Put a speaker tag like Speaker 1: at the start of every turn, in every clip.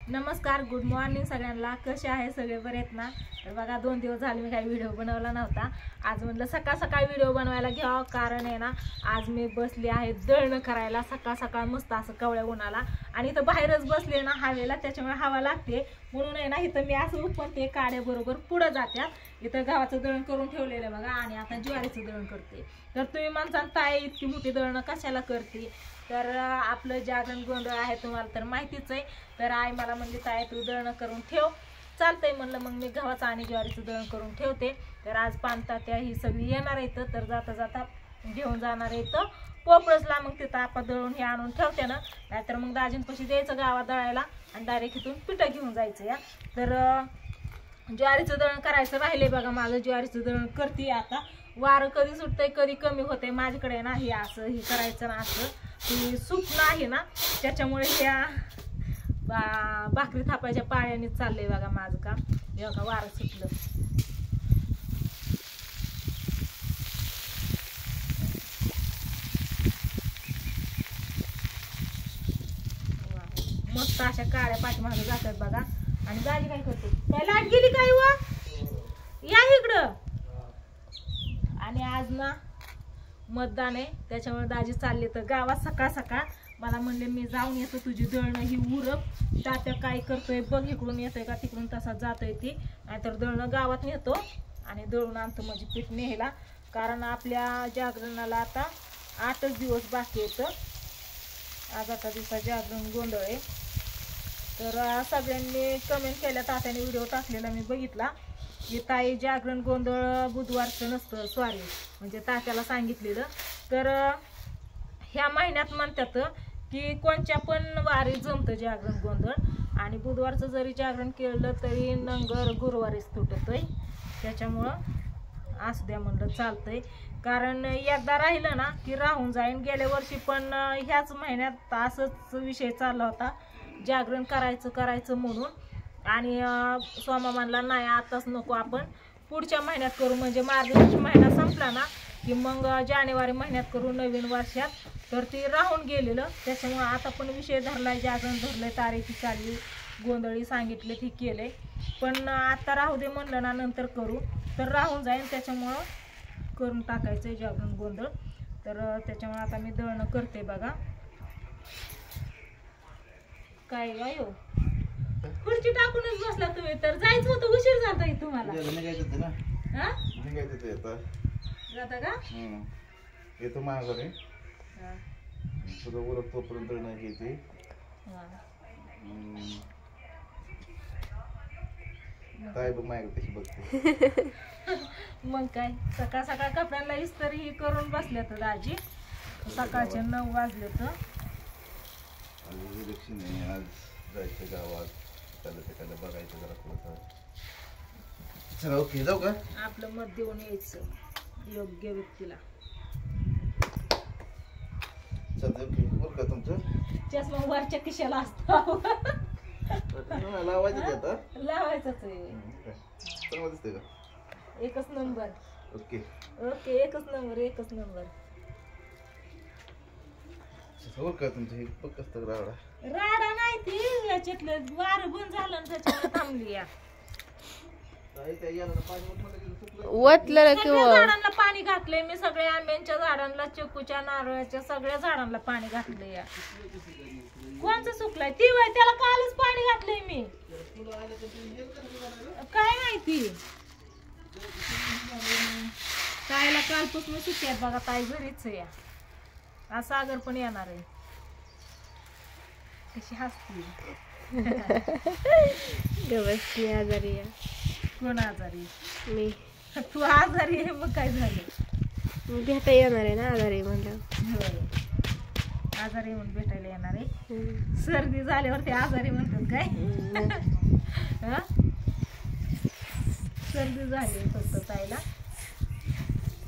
Speaker 1: नमस्कार, good morning सगळ्यांना. कसे आहे सगळे, बरे आहेत ना? तर बघा 2 दिवस झाले मी काही व्हिडिओ बनवला नव्हता. आज म्हणलं सकाळ सकाळ व्हिडिओ बनवायला घ्यावं, कारण आहे ना आज मी बसली आहे दळणं करायला. सकाळ सकाळ मस्त असं कवळ्या उन्हाला, आणि इथं बाहेरच बसले ना हवेला, त्याच्यामुळे हवा लागते म्हणून आहे ना इथं मी असं उपणते काड्याबरोबर पुढं जात्यात. इथं गव्हाचं दळण करून ठेवलेलं बघा, आणि आता ज्वारीचं दळण करते. तर तुम्ही म्हणसान ताई इतकी मोठी दळणं कशाला करते? तर आपलं जागरण गोंधळ आहे तुम्हाला तर माहितीच आहे. तर आई मला म्हणली ताई तू दळणं करून ठेव. चालतंय म्हणलं, मग मी गव्हाचं आणि ज्वारीचं दळण करून ठेवते. तर आज पानतात्या ही सगळी येणार आहेत, तर जाता जाता घेऊन जाणार आहेत पोपळसला. मग तिथं आपण दळून हे आणून ठेवते ना, नाहीतर मग दाजींपाशी द्यायचं गावात दळायला आणि डायरेक्ट इथून पिठं घेऊन जायचं या. तर ज्वारीचं दळण करायचं राहिले बघा माझं. ज्वारीचं दळण करते आता. वारं कधी सुटतंय कधी कमी होतंय माझ्याकडे ना. हे असं हे करायचं ना, असं ती सूप नाही ना, त्याच्यामुळे ह्या भाकरी थापायच्या पाण्याने चाललंय बघा माझं काम. बघा वारं सुटलं. मस्त अशा काळ्या पाठीमागे जातात बघा. आणि दाजी काय करते? काय लाट गेली काय वा? या इकडं. आणि आज ना मतदान आहे, त्याच्यामुळे दाजी चालले तर गावात सकाळ सकाळ. मला म्हणले मी जाऊन येतो, तुझी दळणं ही उरक. तात्या काय करतोय बघ, इकडून येतोय का तिकडून तसा जातोय ती. नाहीतर दळणं गावात नेतो आणि दळून आणतो माझी पीठ न्यायला. कारण आपल्या जागरणाला आता 8च दिवस बाकी येतं. आज 8 दिवसाचं जागरण गोंधळ आहे. तर सगळ्यांनी कमेंट केल्या, तात्याने व्हिडिओ टाकलेला मी बघितला की ताई जागरण गोंधळ बुधवारचं नसतं, सॉरी म्हणजे तात्याला सांगितलेलं. तर ह्या महिन्यात म्हणतात की कोणत्या पण वारी जमतं जागरण गोंधळ, आणि बुधवारचं जरी जागरण केलं तरी नंगर गुरुवारीच तुटतोय. त्याच्यामुळं असू द्या म्हणलं, चालतंय. कारण एकदा राहिलं ना की राहून जाईन. गेल्या वर्षी पण ह्याच महिन्यात असंच विषय चालला होता, जागरण करायचं म्हणून. आणि सोमा म्हणला नाही आताच नको, आपण पुढच्या महिन्यात करू. म्हणजे मार्गशीर्ष महिना संपला ना की मग जानेवारी महिन्यात करू नवीन वर्षात. तर ती राहून गेलेलं, त्याच्यामुळं आता पण विषय धरलाय, जागरण धरलंय, तारीखी चालली, गोंधळी सांगितले ती केले. पण आता राहू दे म्हणलं ना, नंतर करू तर राहून जाईन. त्याच्यामुळं करून टाकायचं जागरण गोंधळ. तर त्याच्यामुळे आता मी दळणं करते बघा. काय गायो खुर्ची टाकूनच बसला तुम्ही, तर जायचं होतं, उशीर झाला तुम्हाला. जाता का?
Speaker 2: येतो माझ्याकडे तुझं उरक तोपर्यंत नाही घेते. काय बघ माझ्याकडे कशी बघते.
Speaker 1: मग काय सकाळ सकाळ कपड्यांना इस्त्री ही करून बसले तर दाजी. सकाळचे 9 वाजले तर
Speaker 2: इलेक्शन आहे आज, जायचं गावात, त्याला बघायचं जरा थोडंसं. चला ओके, जाऊ का?
Speaker 1: आपलं मत देऊन यायचं योग्य व्यक्तीला.
Speaker 2: चल ओके, बोल का तुमचं
Speaker 1: चष्मा वरच्या खिशाला असतो.
Speaker 2: लावायचं ते आता.
Speaker 1: लावायचंच आहे.
Speaker 2: चांगलं दिसतंय का?
Speaker 1: एकच नंबर.
Speaker 2: ओके
Speaker 1: ओके, एकच नंबर, एकच नंबर.
Speaker 2: बोल का तुमचं हे बघ कसं राडा.
Speaker 1: राडा नाही ती, याच्यातलं वारं बंद झालं ना त्याच्यामुळे थांबली या.
Speaker 3: वतलं किंवा
Speaker 1: झाडांना पाणी घातलंय मी, सगळ्या आंब्यांच्या झाडांना, चिकूच्या, नारळाच्या सगळ्या झाडांना पाणी घातलंय या. कोणचं सुकलाय ती वय, त्याला कालच पाणी घातलंय मी. काय माहिती ताईला कालपासून सुट्टी आहे बघा. ताई घरीच आहे या. आज सागर पण येणार आहे. कशी हसती.
Speaker 3: बसली आजारी आहे.
Speaker 1: कोण आजारी?
Speaker 3: मी.
Speaker 1: तू आजारी आहे मग काय झालं?
Speaker 3: भेटा येणार आहे ना आजारी म्हणलं.
Speaker 1: आजारी म्हणून भेटायला येणार आहे. सर्दी झाल्यावर ते आजारी म्हणतात काय? सर्दी झाली फक्त ताईला.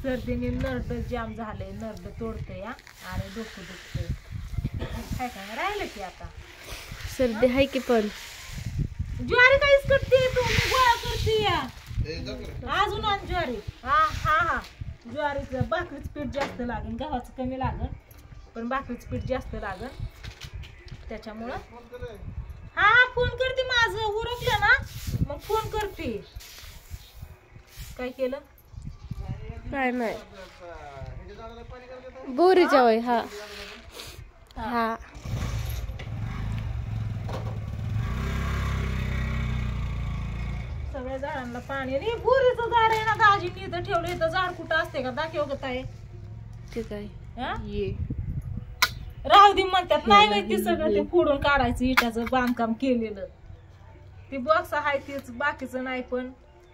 Speaker 1: सर्दीने नरड जाम झालंय, नरड तोडतंय या, आणि डोकं दुखतंय. काय काय राहिलं की आता
Speaker 3: सर्दी आहे की. पण
Speaker 1: ज्वारी काहीच करते तू, गोळा करते या. अजून आण ज्वारी. हा ज्वारीचं भाकरीचं पीठ जास्त लागेल, गव्हाचं कमी लागेल, पण भाकरीचं पीठ जास्त लागेल. त्याच्यामुळं हा फोन करते. काय केलं?
Speaker 3: काय नाही बोरीच्या वय. हा हा
Speaker 1: सगळ्या झाडांना पाणी. आणि बोरीचं झाड आहे ना दाजींनी इथं ठेवलं. इथं झाड कुठं असते का? दाखव गत आहे.
Speaker 3: ठीक आहे.
Speaker 1: हा?
Speaker 3: ये
Speaker 1: राहू दे म्हणतात. नाही माहिती सगळं ते फोडून काढायचं इटाचं बांधकाम केलेलं. ती बॉक्स आहे तेच, बाकीचं नाही. पण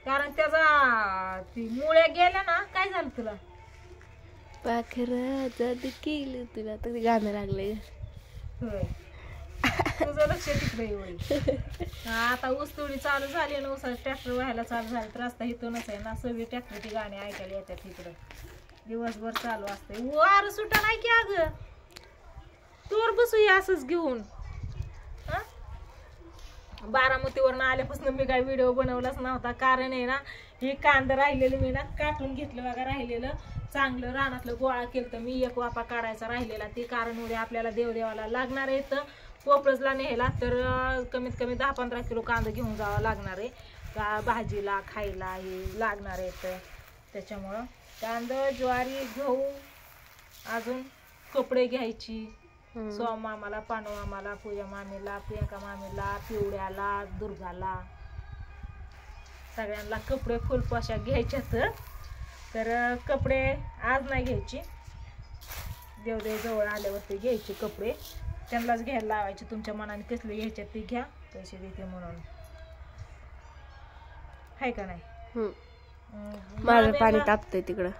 Speaker 1: कारण त्याचा ती मुळ्या गेल्या ना. काय झालं तुला?
Speaker 3: पाखरा जादू केलं तुला तर गाणं लागलंय.
Speaker 1: होय. तुझं लक्ष तिकडे होईल. आता ऊस तोडी चालू झाली ना. ऊसाचं ट्रॅक्टर व्हायला चालू झाले तर रस्ता इथूनच आहे ना. सगळी ट्रॅक्टरची गाणी ऐकायला येतात इकडं. दिवसभर चालू असते. वार सुटा नाही की अगं. तोर बसूया असंच घेऊन. बारामतीवरनं आल्यापासून मी काय व्हिडिओ बनवलाच नव्हता. कारण आहे ना हे कांदा राहिलेलं मी ना काटून घेतलं बघा. राहिलेलं चांगलं रानातलं गोळा केलं तर मी एक वापा काढायचा राहिलेला. ते कारण उद्या आपल्याला देवदेवाला लागणार आहे. तर पोपळजला न्यायला तर कमीत कमी 10-15 किलो कांदा घेऊन जावं लागणार आहे. का भाजीला खायला हे लागणार आहे. तर त्याच्यामुळं कांदा, ज्वारी, गहू, अजून कपडे घ्यायची. सोम मामाला, पांडू मामाला, पूजा मामीला, प्रियंका मामीला, पिवड्याला, दुर्गाला सगळ्यांना कपडे फुल पोशाख घ्यायच्यात. तर कपडे आज नाही घ्यायची. देवदेव जवळ आल्यावरती घ्यायचे कपडे. त्यांनाच घ्यायला लावायचे. तुमच्या मनाने कसले घ्यायचे ते घ्या. पैसे देते म्हणून. हाय का नाही?
Speaker 3: माझं पाणी तापतंय तिकडं.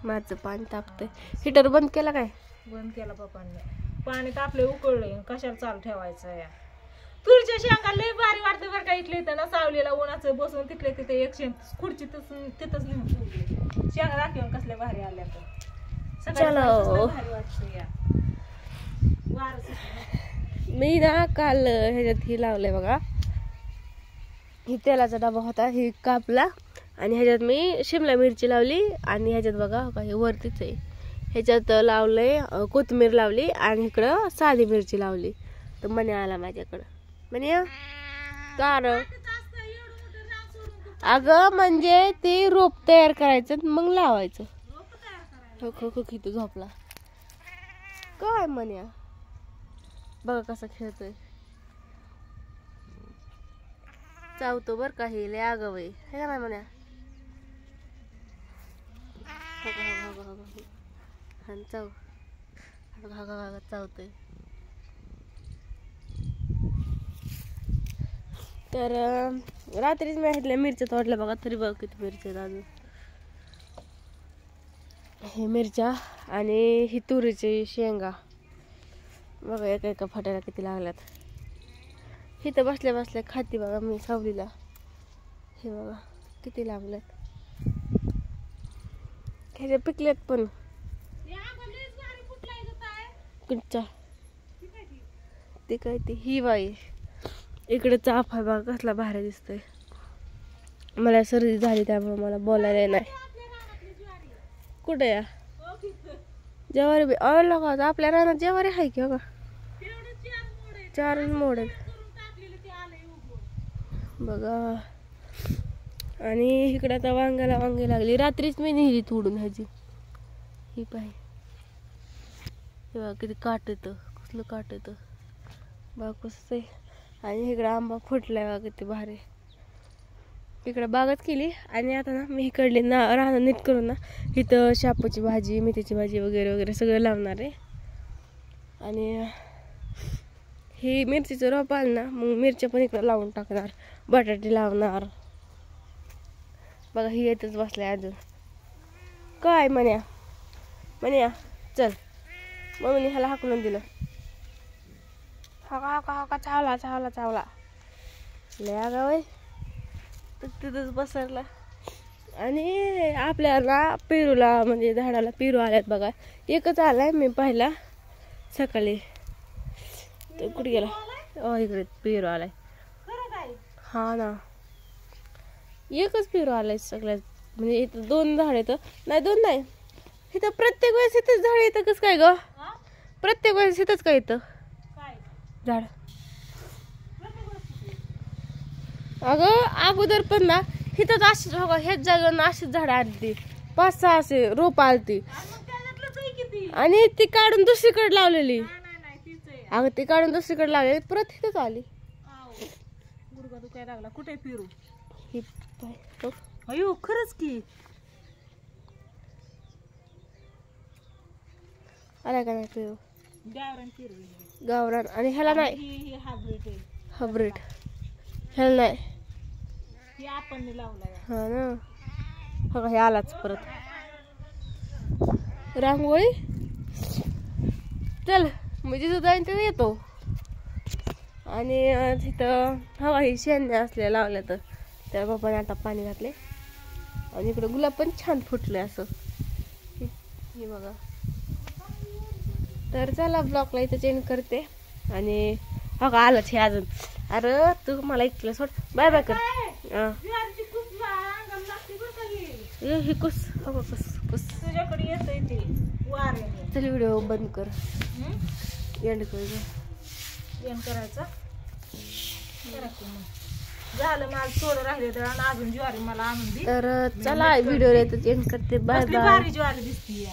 Speaker 3: माझं पाणी तापतंय. हिटर बंद केला काय?
Speaker 1: बंद केला पप्पांनी. पाणी तापले उकळलंय. कशाला चालू ठेवायचं या? तुरीच्या शेंगा लय भारी वाटतं बरं का. इथले इथं ना सावलीला उन्हाचं बसून तिथले तिथे एक खुर्ची तिथंच लिहून ठेवली. शेंगा दाखवून कसल्या भारी आल्या तर.
Speaker 3: चलो.
Speaker 1: भारी वाटतं या. वारं सुटलं.
Speaker 3: मी ना काल ह्याच्यात ही लावलंय बघा. ही तेलाचा डबा होता. ही कापला आणि ह्याच्यात मी शिमला मिरची लावली. आणि ह्याच्यात बघा काही वरतीच आहे. ह्याच्यात लावलंय कोथिंबीर लावली. आणि इकडं साधी मिरची लावली. तर मने आला माझ्याकडं. म्हणे कार अगं म्हणजे ते रोप तयार करायचं मग लावायचं. खो खो खितू झोपला काय म्हण्या. बघा कसा खेळतोय. चावतो बर का. हे लय आगाऊ आहे हे का नाही म्हण्या. चाव चावतोय. तर रात्रीच मी ह्यातल्या मिरच्या तोडल्या बघा. तरी बघा किती मिरच्या आहेत अजून. हे मिरच्या आणि ही तुरीची शेंगा बघा. एका एका फाट्याला किती लागल्यात. इथं बसल्या बसल्या खाती बघा मी सावलीला. हे बघा किती लागल्यात. ह्याच्या पिकल्यात पण. कुठच्या ते काय ते ही बाई. इकडे चाफ आहे बघा कसला भारी दिसतोय. मला सर्दी झाली त्यामुळे मला बोलायला नाही. कुठे या ज्वारी बी लगा. आपल्या रानात ज्वारी आहे की बघा. 4 मोड बघा. आणि इकडे आता वांग्याला वांगी लागली. रात्रीच मी नेली तोडून ह्याची. ही पाहिजे बघा किती काट येतं. कसलं काट येतं बघा कसं आहे. आणि इकडे आंबा फुटलाय बघा किती भारी. इकडे बागच केली. आणि आता ना मी इकडली ना राहणं नीट करून ना इथं शापूची भाजी, मेथीची भाजी वगैरे वगैरे सगळं लावणार आहे. आणि ही मिरचीचं रोप आलं ना मग मिरच्या पण इकडं लावून टाकणार. बटाटे लावणार बघा. ही येतच बसलाय अजून. काय म्हण्या म्हण्या चल. मम्मीने ह्याला हाकलून दिलं. हा का का चावला चावला चावला लय आगाव तिथंच बसरला. आणि आपल्याला पेरूला म्हणजे झाडाला पेरू आल्यात बघा. एकच आलाय मी पाहिला सकाळी. तर कुठे गेला? इकडे पेरू आलाय. हा ना एकच पेरू आलाय सगळ्यात. म्हणजे इथं 2 झाड येतं. नाही 2 नाही. इथं प्रत्येक वेळेस इथंच झाड येतं. कसं काय ग? प्रत्येक वेळेस इथंच काय येतं झाड. अगं अगोदर पण ना इथंच अशीच बघा ह्याच जागेवर अशीच झाडं आणली 5-6 असे रोप आलती
Speaker 1: आणि मग त्याच्यातलंच आहे किती
Speaker 3: आणि ती काढून दुसरीकडे लावलेली
Speaker 1: नाही तीच आहे
Speaker 3: अगं ती काढून दुसरीकडे लावलेली परत इथंच आली
Speaker 1: आव. गुडघा दुखायला लागला कुठे फिरू
Speaker 3: ही पाय, बघ.
Speaker 1: अयो खरंच की
Speaker 3: आला का नाही तो
Speaker 1: गावरान फिरू
Speaker 3: गावरान आणि ह्याला नाही
Speaker 1: ही हायब्रिड आहे
Speaker 3: हायब्रिड ह्याला नाही
Speaker 1: ही आपण लावलाय
Speaker 3: हा ना बघा हे आलाच परत रांगोळी चल मी जिथं जाईन तिथं येतो आणि तिथं हवा ही शेंड्या असल्या लावल्या तर त्या बापाने आता पाणी घातले आणि इकडे गुलाब पण छान फुटले असं हे बघा तर चला ब्लॉगला इथं चेंज करते आणि हो का आलंच हे अजून अरे तू मला ऐकलं सोड बाय बाय कर
Speaker 1: ज्वारीची खूप अंगाला लागते बरं का ही.
Speaker 3: हे कुस हो कुस कुस
Speaker 1: तुझ्याकडे येतंय ते वाऱ्याने
Speaker 3: चल व्हिडिओ बंद कर
Speaker 1: हं?
Speaker 3: एंड कर
Speaker 1: एम करायचा करा की मग. झालं मला थोडं राहिले तर आणि अजून ज्वारी मला आणून दे
Speaker 3: तर चला व्हिडिओ येतो एंड करते बाय
Speaker 1: कसली
Speaker 3: बाय
Speaker 1: भारी ज्वारी दिसती